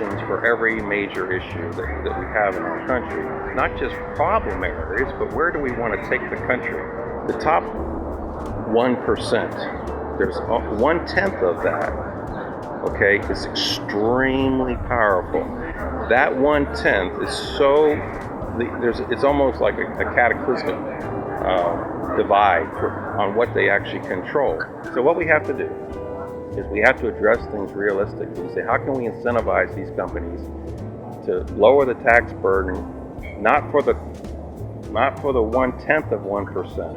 solutions for every major issue that we have in our country. Not just problem areas, but where do we want to take the country? The top 1%, there's 1/10 of that, okay, is extremely powerful. That 1/10 is so, it's almost like a cataclysmic divide on what they actually control. So what we have to do is we have to address things realistically. We say, how can we incentivize these companies to lower the tax burden, not for the 1/10 of 1%,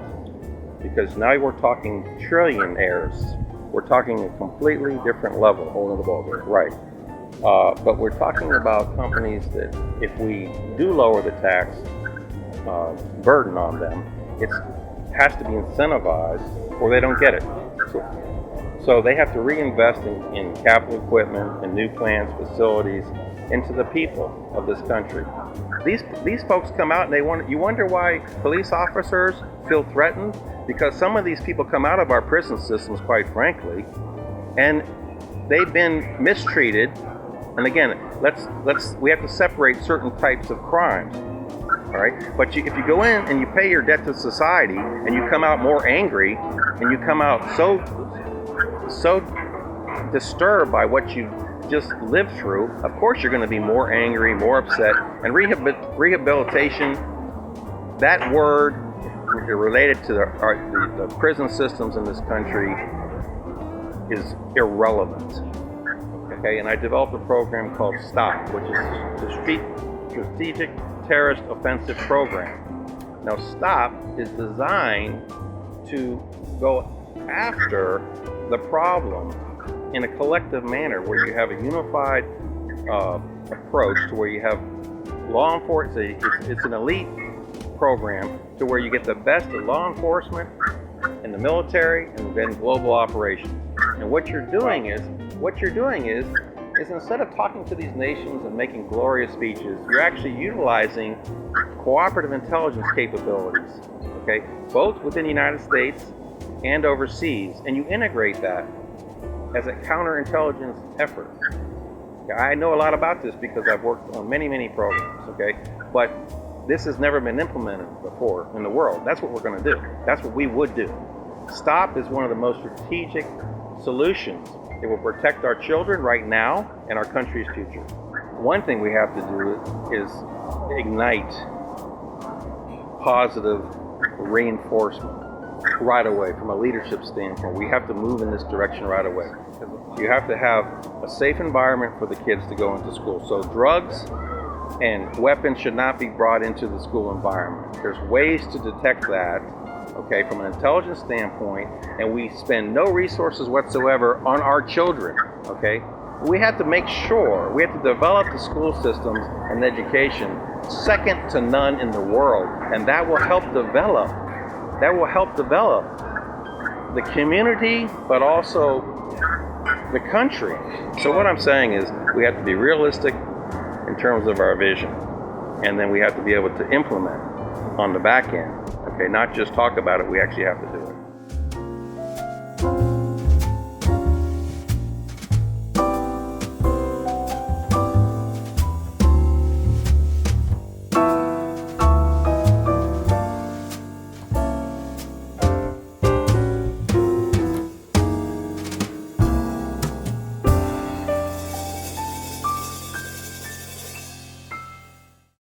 because now we're talking trillionaires. We're talking a completely different level. Whole other ballgame. Right. But we're talking about companies that if we do lower the tax burden on them, it has to be incentivized or they don't get it. So they have to reinvest in capital equipment and new plants, facilities, into the people of this country. These folks come out and you wonder why police officers feel threatened, because some of these people come out of our prison systems, quite frankly, and they've been mistreated. And again, we have to separate certain types of crimes. All right, but if you go in and you pay your debt to society and you come out more angry and you come out so disturbed by what you just lived through, of course you're going to be more angry, more upset. And rehabilitation, that word related to the prison systems in this country is irrelevant. Okay, and I developed a program called STOP, which is the Strategic Terrorist Offensive Program. Now, STOP is designed to go after the problem in a collective manner, where you have a unified approach to where you have law enforcement. It's an elite program to where you get the best of law enforcement and the military and then global operations. And what you're doing is instead of talking to these nations and making glorious speeches, you're actually utilizing cooperative intelligence capabilities, okay, both within the United States and overseas, and you integrate that as a counterintelligence effort. I know a lot about this because I've worked on many programs, okay, but this has never been implemented before in the world. That's what we're going to do. That's what we would do. STOP is one of the most strategic solutions. It will protect our children right now and our country's future. One thing we have to do is ignite positive reinforcement right away from a leadership standpoint. We have to move in this direction right away. You have to have a safe environment for the kids to go into school. So drugs and weapons should not be brought into the school environment. There's ways to detect that, okay, from an intelligence standpoint, and we spend no resources whatsoever on our children, okay? We have to make sure, we have to develop the school systems and education second to none in the world, and that will help develop the community, but also the country. So what I'm saying is we have to be realistic in terms of our vision, and then we have to be able to implement on the back end. Okay, not just talk about it, we actually have to do it.